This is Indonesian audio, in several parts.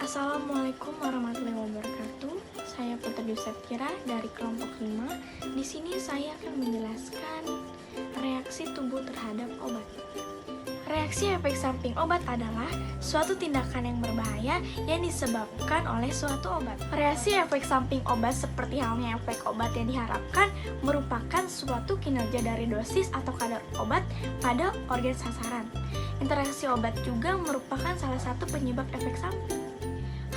Assalamualaikum warahmatullahi wabarakatuh. Saya Putri Septira dari kelompok 5. Di sini saya akan menjelaskan reaksi tubuh terhadap obat. Reaksi efek samping obat adalah suatu tindakan yang berbahaya yang disebabkan oleh suatu obat. Reaksi efek samping obat seperti halnya efek obat yang diharapkan merupakan suatu kinerja dari dosis atau kadar obat pada organ sasaran. Interaksi obat juga merupakan salah satu penyebab efek samping.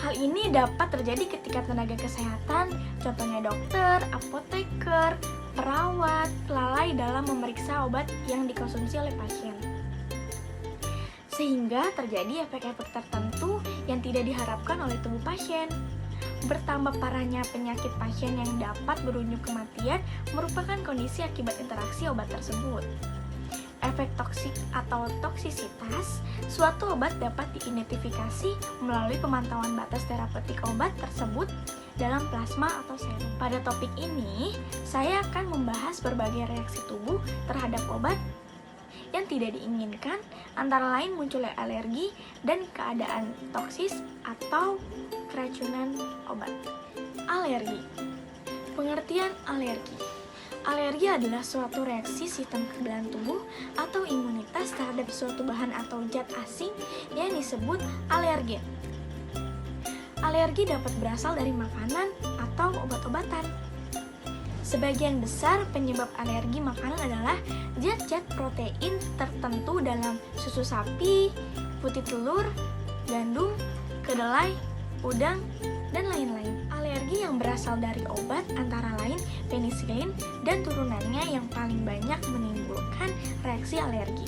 Hal ini dapat terjadi ketika tenaga kesehatan, contohnya dokter, apoteker, perawat, lalai dalam memeriksa obat yang dikonsumsi oleh pasien. Sehingga terjadi efek-efek tertentu yang tidak diharapkan oleh tubuh pasien. Bertambah parahnya penyakit pasien yang dapat berujung kematian merupakan kondisi akibat interaksi obat tersebut. Efek toksik atau toksisitas, suatu obat dapat diidentifikasi melalui pemantauan batas terapeutik obat tersebut dalam plasma atau serum. Pada topik ini, saya akan membahas berbagai reaksi tubuh terhadap obat yang tidak diinginkan, antara lain munculnya alergi dan keadaan toksis atau keracunan obat. Alergi. Pengertian alergi. Alergi adalah suatu reaksi sistem kekebalan tubuh atau imunitas terhadap suatu bahan atau zat asing yang disebut alergen. Alergi dapat berasal dari makanan atau obat-obatan. Sebagian besar penyebab alergi makanan adalah zat-zat protein tertentu dalam susu sapi, putih telur, gandum, kedelai, udang, dan lain-lain. Alergi yang berasal dari obat antara lain penisilin dan turunannya yang paling banyak menimbulkan reaksi alergi.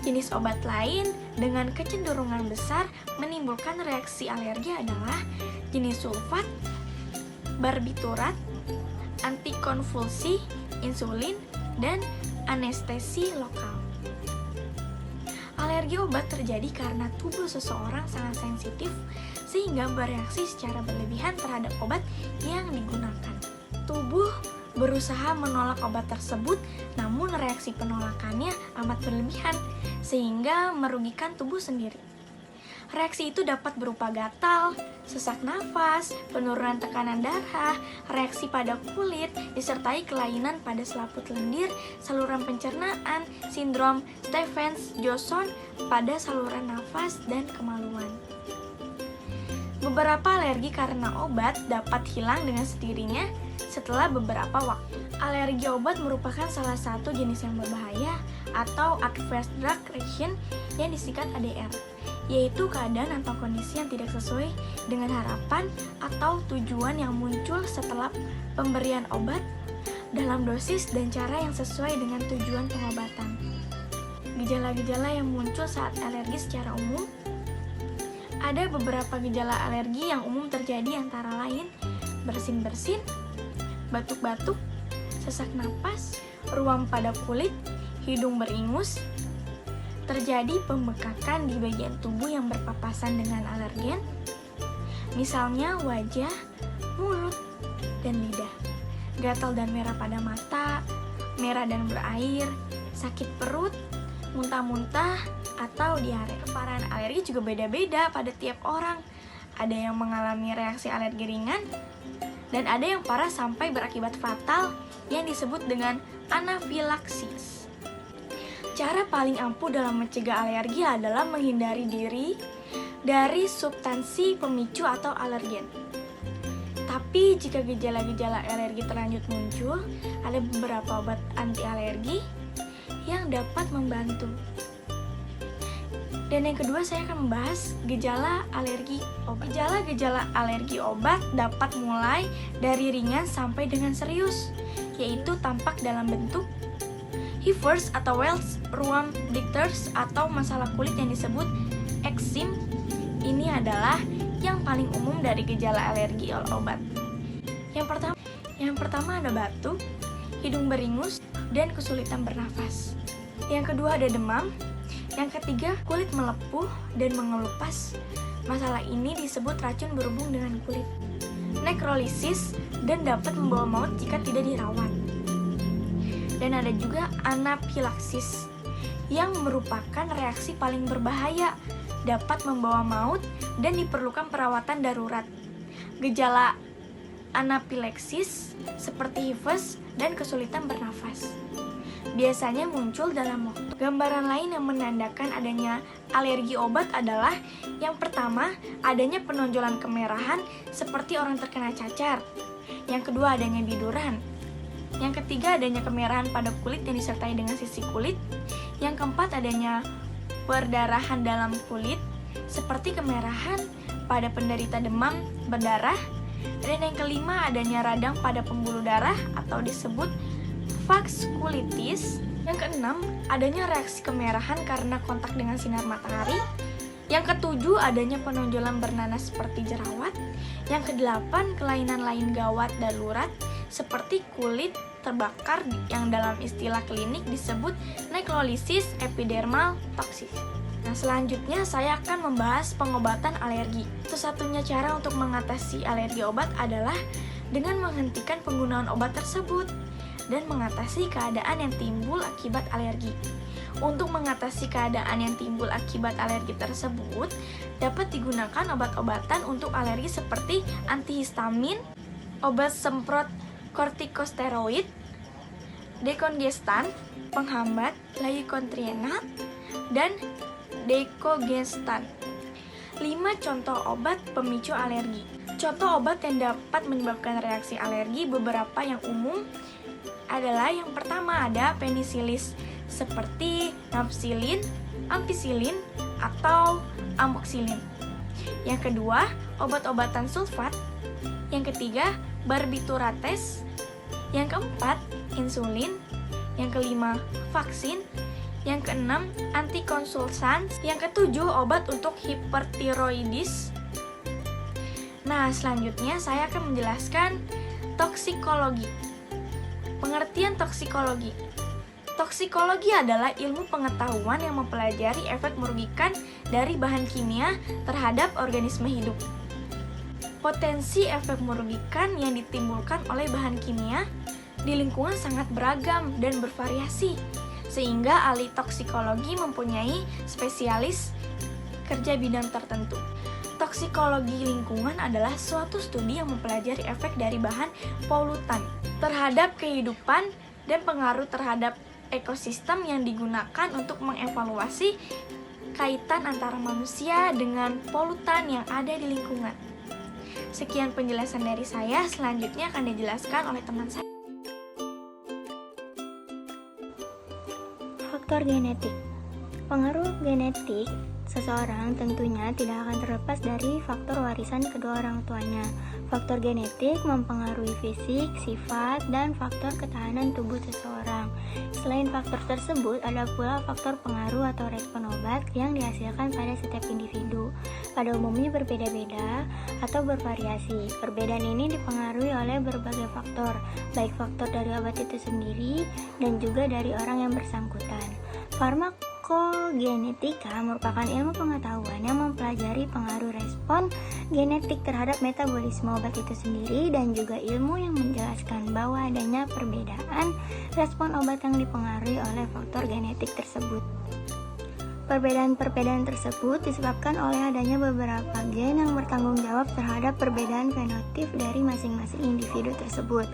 Jenis obat lain dengan kecenderungan besar menimbulkan reaksi alergi adalah jenis sulfat, barbiturat, antikonvulsi, insulin, dan anestesi lokal. Alergi obat terjadi karena tubuh seseorang sangat sensitif sehingga bereaksi secara berlebihan terhadap obat yang digunakan. Tubuh berusaha menolak obat tersebut, namun reaksi penolakannya amat berlebihan sehingga merugikan tubuh sendiri. Reaksi itu dapat berupa gatal, sesak nafas, penurunan tekanan darah, reaksi pada kulit, disertai kelainan pada selaput lendir, saluran pencernaan, sindrom Stevens-Johnson pada saluran nafas, dan kemaluan. Beberapa alergi karena obat dapat hilang dengan sendirinya setelah beberapa waktu. Alergi obat merupakan salah satu jenis yang berbahaya atau adverse drug reaction yang disingkat ADR, yaitu keadaan atau kondisi yang tidak sesuai dengan harapan atau tujuan yang muncul setelah pemberian obat dalam dosis dan cara yang sesuai dengan tujuan pengobatan. Gejala-gejala yang muncul saat alergi secara umum. Ada beberapa gejala alergi yang umum terjadi antara lain bersin-bersin, batuk-batuk, sesak napas, ruam pada kulit, hidung beringus, terjadi pembekakan di bagian tubuh yang berpapasan dengan alergen, misalnya wajah, mulut, dan lidah, gatal dan merah pada mata, merah dan berair, sakit perut, muntah-muntah, atau diare. Keparahan alergi juga beda-beda pada tiap orang. Ada yang mengalami reaksi alergi ringan, dan ada yang parah sampai berakibat fatal yang disebut dengan anafilaksis. Cara paling ampuh dalam mencegah alergi adalah menghindari diri dari substansi pemicu atau alergen. Tapi jika gejala-gejala alergi terlanjur muncul, ada beberapa obat anti alergi yang dapat membantu. Dan yang kedua, saya akan membahas gejala alergi obat. Gejala alergi obat dapat mulai dari ringan sampai dengan serius, yaitu tampak dalam bentuk hives atau welts, ruam, blisters, atau masalah kulit yang disebut eksim. Ini adalah yang paling umum dari gejala alergi obat. Yang pertama ada batuk, hidung beringus, dan kesulitan bernafas. Yang kedua ada demam. Yang ketiga, kulit melepuh dan mengelupas. Masalah ini disebut racun berhubung dengan kulit. Nekrolisis dan dapat membawa maut jika tidak dirawat. Dan ada juga anafilaksis, yang merupakan reaksi paling berbahaya, dapat membawa maut dan diperlukan perawatan darurat. Gejala anafilaksis seperti hives dan kesulitan bernafas biasanya muncul dalam waktu. Gambaran lain yang menandakan adanya alergi obat adalah yang pertama, adanya penonjolan kemerahan seperti orang terkena cacar. Yang kedua, adanya biduran. Yang ketiga, adanya kemerahan pada kulit yang disertai dengan sisi kulit. Yang keempat, adanya perdarahan dalam kulit seperti kemerahan pada penderita demam berdarah. Dan yang kelima, adanya radang pada pembuluh darah atau disebut vaskulitis. Yang keenam, adanya reaksi kemerahan karena kontak dengan sinar matahari. Yang ketujuh, adanya penonjolan bernanas seperti jerawat. Yang kedelapan, kelainan lain gawat darurat seperti kulit terbakar yang dalam istilah klinik disebut nekrolisis epidermal toksis. Nah, selanjutnya saya akan membahas pengobatan alergi. Satu-satunya cara untuk mengatasi alergi obat adalah dengan menghentikan penggunaan obat tersebut dan mengatasi keadaan yang timbul akibat alergi. Untuk mengatasi keadaan yang timbul akibat alergi tersebut, dapat digunakan obat-obatan untuk alergi seperti antihistamin, obat semprot kortikosteroid, dekongestan, penghambat leukotrinat, dan dekongestan. 5 contoh obat pemicu alergi. Contoh obat yang dapat menyebabkan reaksi alergi beberapa yang umum adalah yang pertama ada penisilis seperti nafcillin, ampicillin, atau amoxicillin. Yang kedua, obat-obatan sulfat. Yang ketiga, barbiturates. Yang keempat, insulin. Yang kelima, vaksin. Yang keenam, antikonvulsan. Yang ketujuh, obat untuk hipertiroidis. Nah, selanjutnya saya akan menjelaskan toksikologi. Pengertian toksikologi. Toksikologi adalah ilmu pengetahuan yang mempelajari efek merugikan dari bahan kimia terhadap organisme hidup. Potensi efek merugikan yang ditimbulkan oleh bahan kimia di lingkungan sangat beragam dan bervariasi, sehingga ahli toksikologi mempunyai spesialis kerja bidang tertentu. Toksikologi lingkungan adalah suatu studi yang mempelajari efek dari bahan polutan terhadap kehidupan dan pengaruh terhadap ekosistem yang digunakan untuk mengevaluasi kaitan antara manusia dengan polutan yang ada di lingkungan. Sekian penjelasan dari saya, selanjutnya akan dijelaskan oleh teman saya. Faktor genetik. Pengaruh genetik seseorang tentunya tidak akan terlepas dari faktor warisan kedua orang tuanya. Faktor genetik mempengaruhi fisik, sifat, dan faktor ketahanan tubuh seseorang. Selain faktor tersebut, ada pula faktor pengaruh atau respon obat yang dihasilkan pada setiap individu. Pada umumnya berbeda-beda atau bervariasi. Perbedaan ini dipengaruhi oleh berbagai faktor, baik faktor dari obat itu sendiri dan juga dari orang yang bersangkutan. Farmakogenetika merupakan ilmu pengetahuan yang mempelajari pengaruh respon genetik terhadap metabolisme obat itu sendiri dan juga ilmu yang menjelaskan bahwa adanya perbedaan respon obat yang dipengaruhi oleh faktor genetik tersebut. Perbedaan-perbedaan tersebut disebabkan oleh adanya beberapa gen yang bertanggung jawab terhadap perbedaan fenotip dari masing-masing individu tersebut.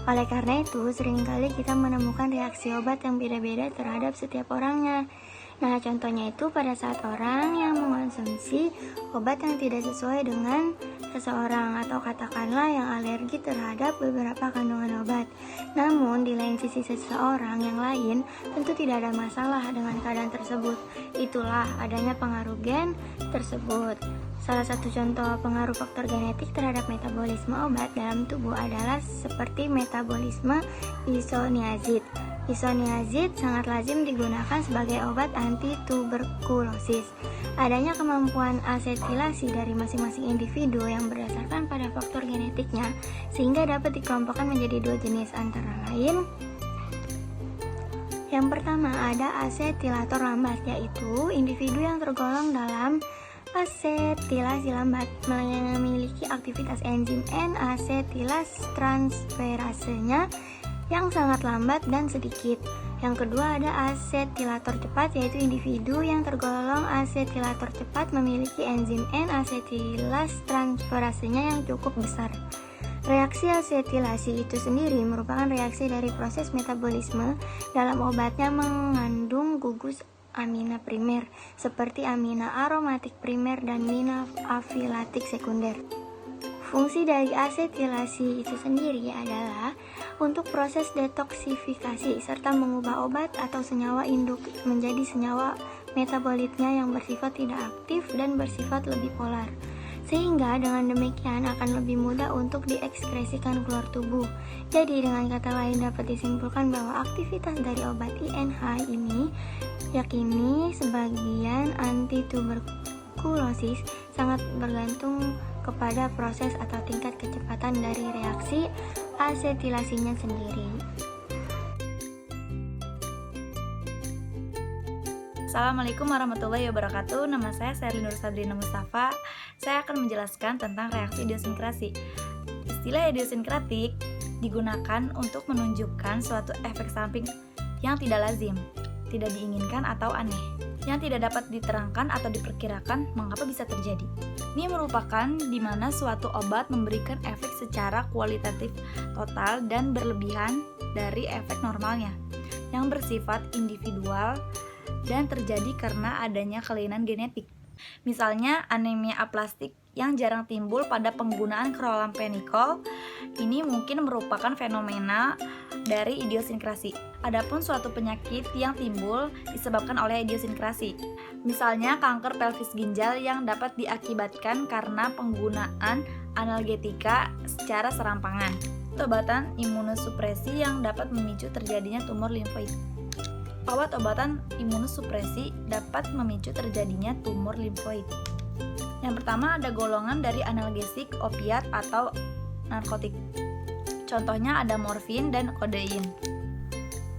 Oleh karena itu, seringkali kita menemukan reaksi obat yang beda-beda terhadap setiap orangnya. Nah, contohnya itu pada saat orang yang mengonsumsi obat yang tidak sesuai dengan seseorang atau katakanlah yang alergi terhadap beberapa kandungan obat. Namun, di lain sisi seseorang yang lain tentu tidak ada masalah dengan keadaan tersebut. Itulah adanya pengaruh gen tersebut. Salah satu contoh pengaruh faktor genetik terhadap metabolisme obat dalam tubuh adalah seperti metabolisme isoniazid. Isoniazid sangat lazim digunakan sebagai obat anti-tuberkulosis. Adanya kemampuan asetilasi dari masing-masing individu yang berdasarkan pada faktor genetiknya, sehingga dapat dikelompokkan menjadi 2 jenis antara lain. Yang pertama ada asetilator lambat, yaitu individu yang tergolong dalam asetilasi lambat memiliki aktivitas enzim N-asetilase transferasenya yang sangat lambat dan sedikit. Yang kedua ada asetilator cepat, yaitu individu yang tergolong asetilator cepat memiliki enzim N-asetilase transferasenya yang cukup besar. Reaksi asetilasi itu sendiri merupakan reaksi dari proses metabolisme. Dalam obatnya mengandung gugus amina primer seperti amina aromatik primer dan mina afilatik sekunder. Fungsi dari asetilasi itu sendiri adalah untuk proses detoksifikasi serta mengubah obat atau senyawa induk menjadi senyawa metabolitnya yang bersifat tidak aktif dan bersifat lebih polar. Sehingga dengan demikian akan lebih mudah untuk diekskresikan keluar tubuh. Jadi dengan kata lain dapat disimpulkan bahwa aktivitas dari obat INH ini yakini sebagian antituberkulosis sangat bergantung kepada proses atau tingkat kecepatan dari reaksi asetilasinya sendiri. Assalamualaikum warahmatullahi wabarakatuh. Nama saya Sherly Nur Sabrina Mustafa. Saya akan menjelaskan tentang reaksi idiosinkrasi. Istilah idiosinkratik digunakan untuk menunjukkan suatu efek samping yang tidak lazim, tidak diinginkan atau aneh, yang tidak dapat diterangkan atau diperkirakan mengapa bisa terjadi. Ini merupakan di mana suatu obat memberikan efek secara kualitatif total dan berlebihan dari efek normalnya, yang bersifat individual dan terjadi karena adanya kelainan genetik. Misalnya anemia aplastik yang jarang timbul pada penggunaan chloramphenicol. Ini mungkin merupakan fenomena dari idiosinkrasi. Adapun suatu penyakit yang timbul disebabkan oleh idiosinkrasi, misalnya kanker pelvis ginjal yang dapat diakibatkan karena penggunaan analgetika secara serampangan, obat-obatan imunosupresi yang dapat memicu terjadinya tumor limfoid. Obat-obatan imunosupresi dapat memicu terjadinya tumor limfoid. Yang pertama ada golongan dari analgesik, opiat, atau narkotik. Contohnya ada morfin dan kodein.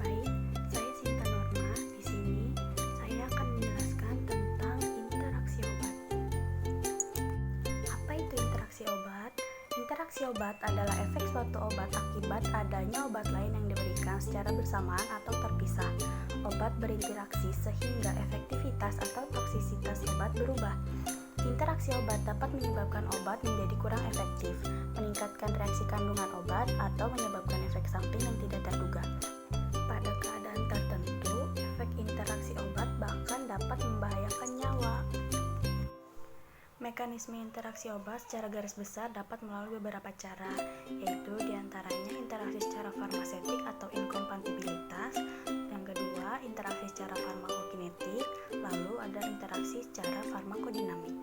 Baik, saya Sinta Norma. Di sini saya akan menjelaskan tentang interaksi obat. Apa itu interaksi obat? Interaksi obat adalah efek suatu obat akibat adanya obat lain yang diberikan secara bersamaan atau terpisah. Obat berinteraksi sehingga efektivitas atau toksisitas obat berubah. Interaksi obat dapat menyebabkan obat menjadi kurang efektif, meningkatkan reaksi kandungan obat, atau menyebabkan efek samping yang tidak terduga. Pada keadaan tertentu, efek interaksi obat bahkan dapat membahayakan nyawa. Mekanisme interaksi obat secara garis besar dapat melalui beberapa cara, yaitu diantaranya interaksi secara farmasetik atau inkompatibilitas, yang kedua interaksi secara farmakokinetik, lalu ada interaksi secara farmakodinamik.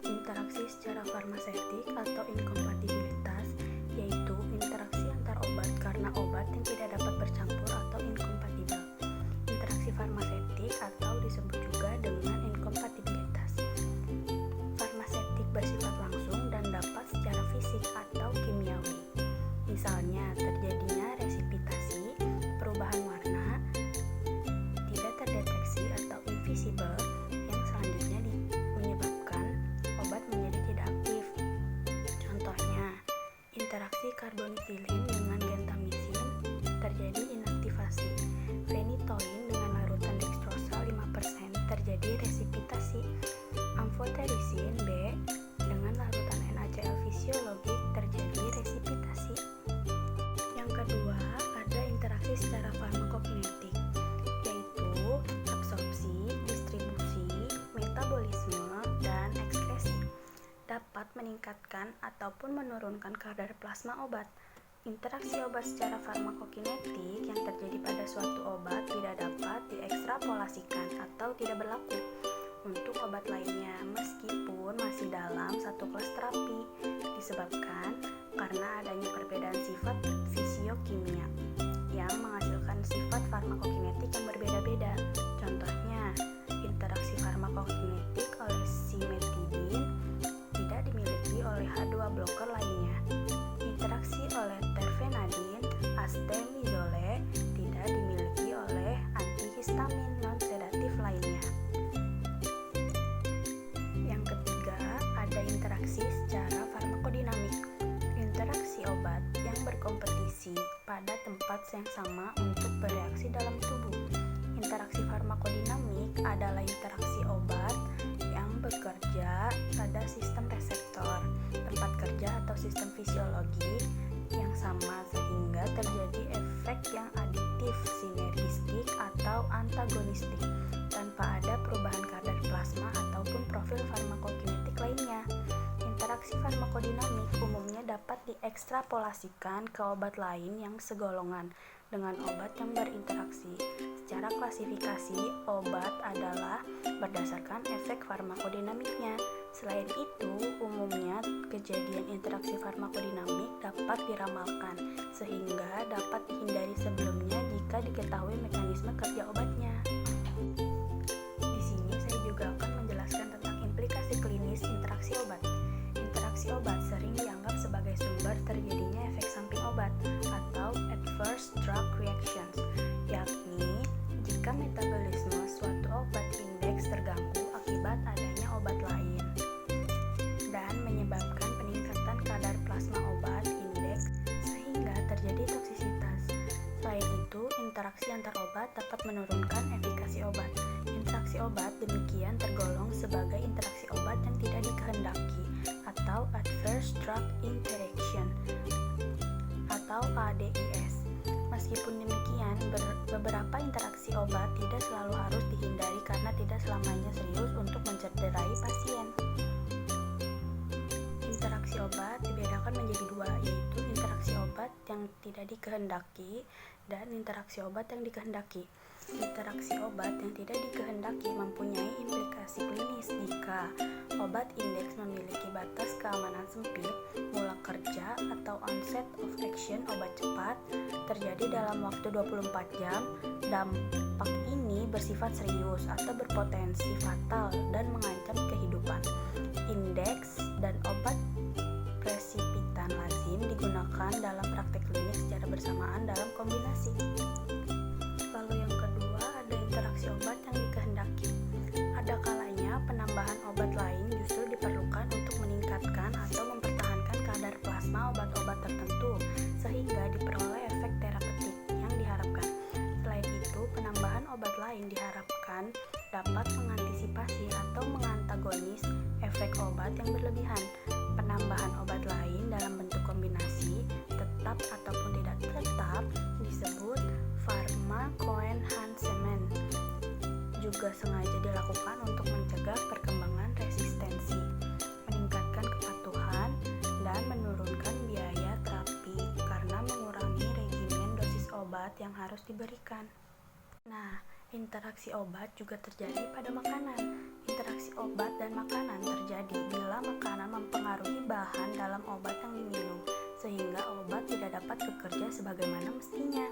Interaksi secara farmasetik atau inkompatibilitas yaitu interaksi antar obat karena obat yang tidak dapat bercampur atau inkompatibel. Interaksi farmasetik atau disebut juga dengan inkompatibilitas. Farmasetik bersifat langsung dan dapat secara fisik atau kimiawi. Misalnya terjadinya resipitasi, perubahan warna, tidak terdeteksi atau invisible, yang selanjutnya menyebabkan obat menjadi tidak aktif. Contohnya, interaksi karbonitilin dengan gentamisin terjadi inaktivasi. Phenytoin dengan larutan dextrosa 5% terjadi resipitasi. Amfoterisin B dengan larutan NaCl fisiologik terjadi resipitasi. Yang kedua, ada interaksi secara farmakokinetik, yaitu absorpsi, distribusi, metabolisme, dan ekskresi. Dapat meningkatkan ataupun menurunkan kadar plasma obat. Interaksi obat secara farmakokinetik yang terjadi pada suatu obat tidak dapat diekstrapolasikan atau tidak berlaku untuk obat lainnya meskipun masih dalam satu kelas terapi, disebabkan karena adanya perbedaan sifat fisiokimia yang menghasilkan sifat farmakokinetik yang berbeda-beda. Contohnya, interaksi farmakokinetik oleh simetidin tidak dimiliki oleh H2 blocker lainnya. Interaksi oleh terfenadin, astemizole tidak dimiliki oleh antihistamin non-sedatif lainnya. Yang ketiga, ada interaksi secara farmakodinamik. Interaksi obat yang berkompetisi pada tempat yang sama untuk bereaksi Interaksi farmakodinamik adalah interaksi obat yang bekerja pada sistem reseptor, tempat kerja atau sistem fisiologi yang sama sehingga terjadi efek yang aditif, sinergistik, atau antagonistik tanpa ada perubahan kadar plasma ataupun profil farmakokinetik lainnya. Interaksi farmakodinamik umumnya dapat diekstrapolasikan ke obat lain yang segolongan dengan obat yang berinteraksi. Secara klasifikasi, obat adalah berdasarkan efek farmakodinamiknya. Selain itu, umumnya kejadian interaksi farmakodinamik dapat diramalkan, sehingga dapat dihindari sebelumnya jika diketahui mekanisme kerja obatnya. Di sini saya juga akan menjelaskan tentang implikasi klinis interaksi obat. Interaksi obat sering dianggap sebagai sumber terjadinya efek samping obat atau adverse drug reactions, yakni jika metabolisme suatu obat indeks terganggu akibat adanya obat lain dan menyebabkan peningkatan kadar plasma obat indeks sehingga terjadi toksisitas. Selain itu, interaksi antar obat dapat menurunkan efikasi obat. Interaksi obat demikian tergolong sebagai interaksi obat yang tidak dikehendaki atau adverse drug interaction atau ADIS. Meskipun demikian, beberapa interaksi obat tidak selalu harus dihindari karena tidak selamanya serius untuk mencederai pasien. Interaksi obat dibedakan menjadi dua, yaitu interaksi obat yang tidak dikehendaki dan interaksi obat yang dikehendaki. Interaksi obat yang tidak dikehendaki mempunyai implikasi klinis jika obat indeks memiliki batas keamanan sempit, mula kerja atau onset of action obat cepat terjadi dalam waktu 24 jam, dampak ini bersifat serius atau berpotensi fatal dan mengancam kehidupan. Indeks dan obat presipitan lazim digunakan dalam praktek klinik secara bersamaan dalam kombinasi. Lalu yang kedua, ada interaksi obat yang dikehendaki. Ada kalanya penambahan obat lain justru diperlukan untuk meningkatkan atau mempertahankan kadar plasma obat-obat tertentu sehingga diperoleh efek terapeutik yang diharapkan. Selain itu, penambahan obat lain diharapkan dapat mengantisipasi atau mengantagonis efek obat yang berlebihan. Penambahan obat lain dalam bentuk kombinasi, tetap ataupun tidak tetap, disebut pharmacoenhancement. Juga sengaja dilakukan untuk mencegah perkembangan resistensi, meningkatkan kepatuhan, dan menurunkan biaya terapi karena mengurangi regimen dosis obat yang harus diberikan. Nah, interaksi obat juga terjadi pada makanan. Interaksi obat dan makanan terjadi bila makanan mempengaruhi bahan dalam obat yang diminum, sehingga obat tidak dapat bekerja sebagaimana mestinya.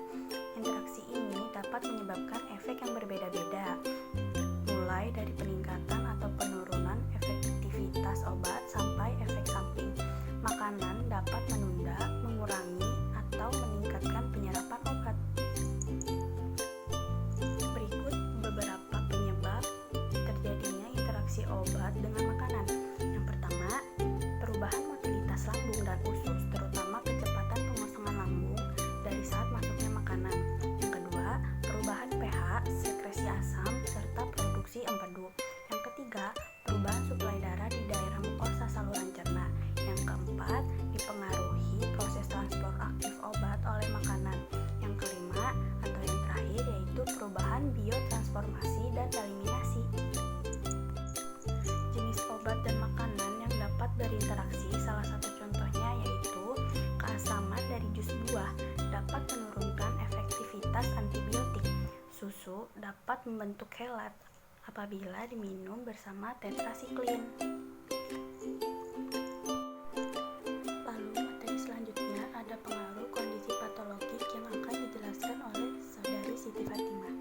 Interaksi ini dapat menyebabkan efek yang berbeda-beda, mulai dari peningkatan atau penurunan efektivitas obat sampai efek samping. Makanan dapat menunda, mengurangi, atau meningkatkan penyerapan obat. Berikut beberapa penyebab terjadinya interaksi obat dengan makanan. Yang pertama, perubahan motilitas lambung dan usus, terutama kecepatan pengosongan lambung dari saat masuknya makanan. Yang kedua, perubahan pH, sekresi asam, serta produksi empedu. Yang ketiga, perubahan suplai darah di daerah mukosa saluran cerna. Yang keempat, dipengaruhi proses transport aktif obat oleh makanan. Yang kelima, atau yang terakhir, yaitu perubahan biotransformasi dan eliminasi. Jenis obat dan makanan yang dapat berinteraksi, salah satu contohnya yaitu keasaman dari jus buah dapat menurunkan efektivitas antibiotik. Susu dapat membentuk kelat apabila diminum bersama tetrasiklin. Lalu materi selanjutnya ada pengaruh kondisi patologik yang akan dijelaskan oleh Saudari Siti Fatimah.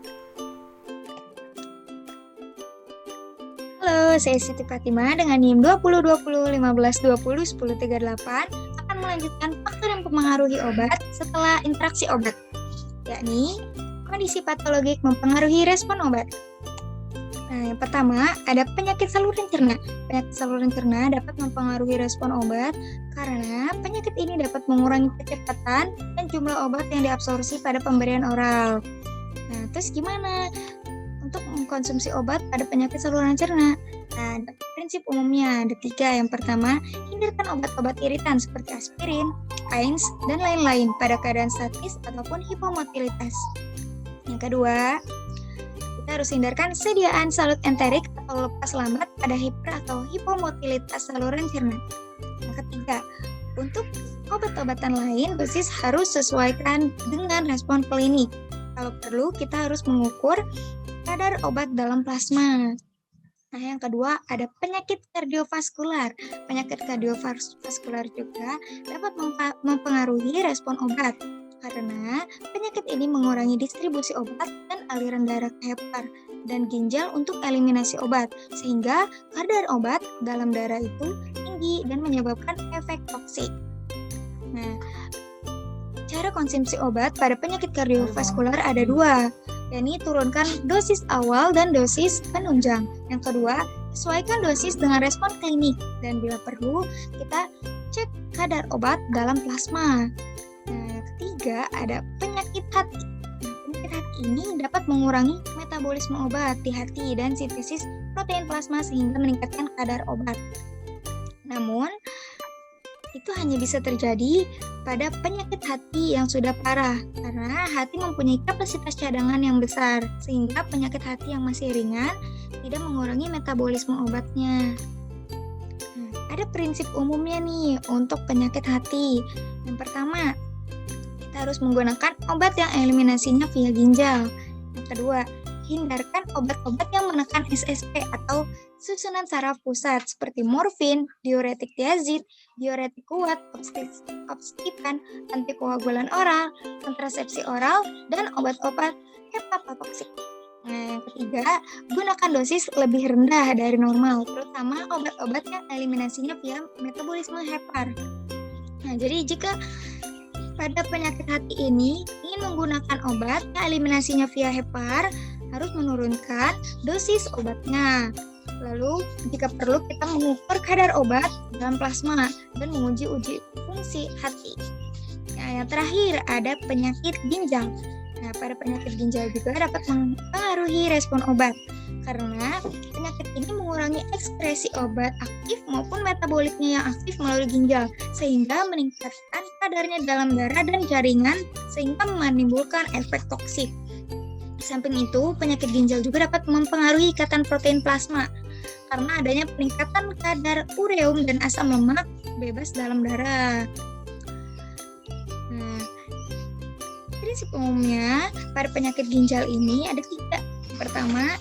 Halo, saya Siti Fatimah dengan NIM 202015201038 akan melanjutkan faktor yang mempengaruhi obat setelah interaksi obat, yakni kondisi patologik mempengaruhi respon obat. Nah, yang pertama ada penyakit saluran cerna. Penyakit saluran cerna dapat mempengaruhi respon obat karena penyakit ini dapat mengurangi kecepatan dan jumlah obat yang diabsorpsi pada pemberian oral. Nah, terus gimana? untuk mengkonsumsi obat pada penyakit saluran cerna. Nah, prinsip umumnya ada 3. Yang pertama, hindarkan obat-obat iritan seperti aspirin, AINS, dan lain-lain pada keadaan statis ataupun hipomotilitas. Yang kedua, kita harus hindarkan sediaan salut enterik atau lepas lambat pada hiper atau hipomotilitas saluran cerna. Yang ketiga, untuk obat-obatan lain, dosis harus sesuaikan dengan respon klinik. Kalau perlu, kita harus mengukur kadar obat dalam plasma. Nah, yang kedua, ada penyakit kardiovaskular. Penyakit kardiovaskular juga dapat mempengaruhi respon obat, karena penyakit ini mengurangi distribusi obat dan aliran darah ke hepar dan ginjal untuk eliminasi obat, sehingga kadar obat dalam darah itu tinggi dan menyebabkan efek toksik. Nah, cara konsumsi obat pada penyakit kardiovaskular ada 2, yakni turunkan dosis awal dan dosis penunjang. Yang kedua, sesuaikan dosis dengan respon klinik, dan bila perlu, kita cek kadar obat dalam plasma. Nah, yang ketiga, ada penyakit hati. Nah, penyakit hati ini dapat mengurangi metabolisme obat di hati dan sintesis protein plasma sehingga meningkatkan kadar obat. Namun, itu hanya bisa terjadi pada penyakit hati yang sudah parah, karena hati mempunyai kapasitas cadangan yang besar, sehingga penyakit hati yang masih ringan tidak mengurangi metabolisme obatnya. Ada prinsip umumnya nih untuk penyakit hati. Yang pertama, kita harus menggunakan obat yang eliminasinya via ginjal. Yang kedua, hindarkan obat-obat yang menekan SSP atau susunan saraf pusat seperti morfin, diuretik tiazid, diuretik kuat, obstipan, antikoagulan oral, kontrasepsi oral, dan obat-obat hepatotoksik. Nah, yang ketiga, gunakan dosis lebih rendah dari normal, terutama obat-obat yang eliminasinya via metabolisme hepar. Nah, jadi jika pada penyakit hati ini ingin menggunakan obat yang eliminasinya via hepar, harus menurunkan dosis obatnya. Lalu, jika perlu, kita mengukur kadar obat dalam plasma dan menguji fungsi hati. Nah, yang terakhir ada penyakit ginjal. Nah, pada penyakit ginjal juga dapat mempengaruhi respon obat, karena penyakit ini mengurangi ekspresi obat aktif maupun metaboliknya yang aktif melalui ginjal, sehingga meningkatkan kadarnya dalam darah dan jaringan, sehingga menimbulkan efek toksik. Di samping itu, penyakit ginjal juga dapat mempengaruhi ikatan protein plasma, karena adanya peningkatan kadar ureum dan asam lemak bebas dalam darah. Nah, prinsip umumnya pada penyakit ginjal ini ada 3. Pertama,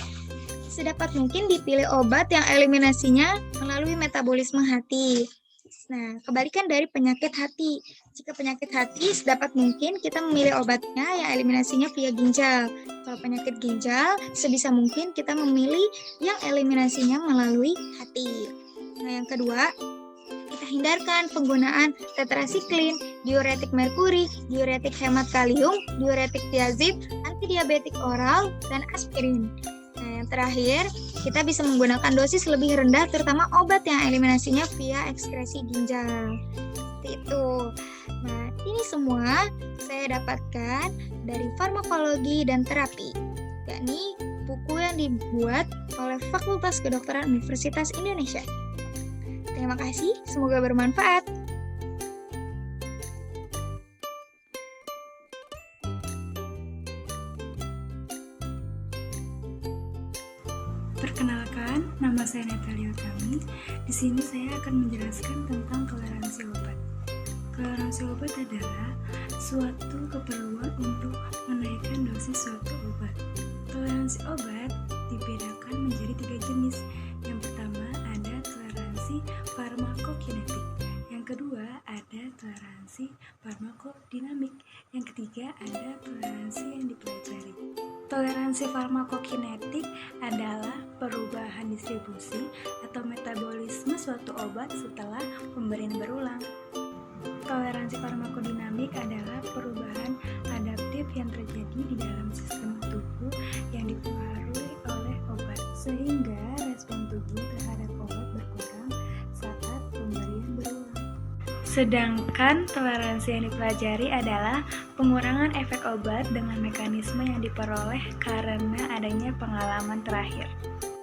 sedapat mungkin dipilih obat yang eliminasinya melalui metabolisme hati. Nah, kebalikan dari penyakit hati. Jika penyakit hati, sedapat mungkin kita memilih obatnya yang eliminasinya via ginjal. Kalau penyakit ginjal, sebisa mungkin kita memilih yang eliminasinya melalui hati. Nah, yang kedua, kita hindarkan penggunaan tetrasiklin, diuretik merkuri, diuretik hemat kalium, diuretik tiazid, antidiabetik oral, dan aspirin. Nah, yang terakhir, kita bisa menggunakan dosis lebih rendah, terutama obat yang eliminasinya via ekskresi ginjal. Seperti itu. Nah, ini semua saya dapatkan dari farmakologi dan terapi, yakni buku yang dibuat oleh Fakultas Kedokteran Universitas Indonesia. Terima kasih, semoga bermanfaat. Perkenalkan, nama saya Natalia Utami. Di sini saya akan menjelaskan tentang toleransi obat. Toleransi obat adalah suatu keperluan untuk menaikkan dosis suatu obat. Toleransi obat dibedakan menjadi 3 jenis. Yang pertama ada toleransi farmakokinetik. Yang kedua ada toleransi farmakodinamik. Yang ketiga ada toleransi yang dipelajari. Toleransi farmakokinetik adalah perubahan distribusi atau metabolisme suatu obat setelah pemberian berulang. Toleransi farmakodinamik adalah perubahan adaptif yang terjadi di dalam sistem tubuh yang dipengaruhi oleh obat, sehingga respon tubuh terhadap obat berkurang saat pemberian berulang. Sedangkan toleransi yang dipelajari adalah pengurangan efek obat dengan mekanisme yang diperoleh karena adanya pengalaman terakhir.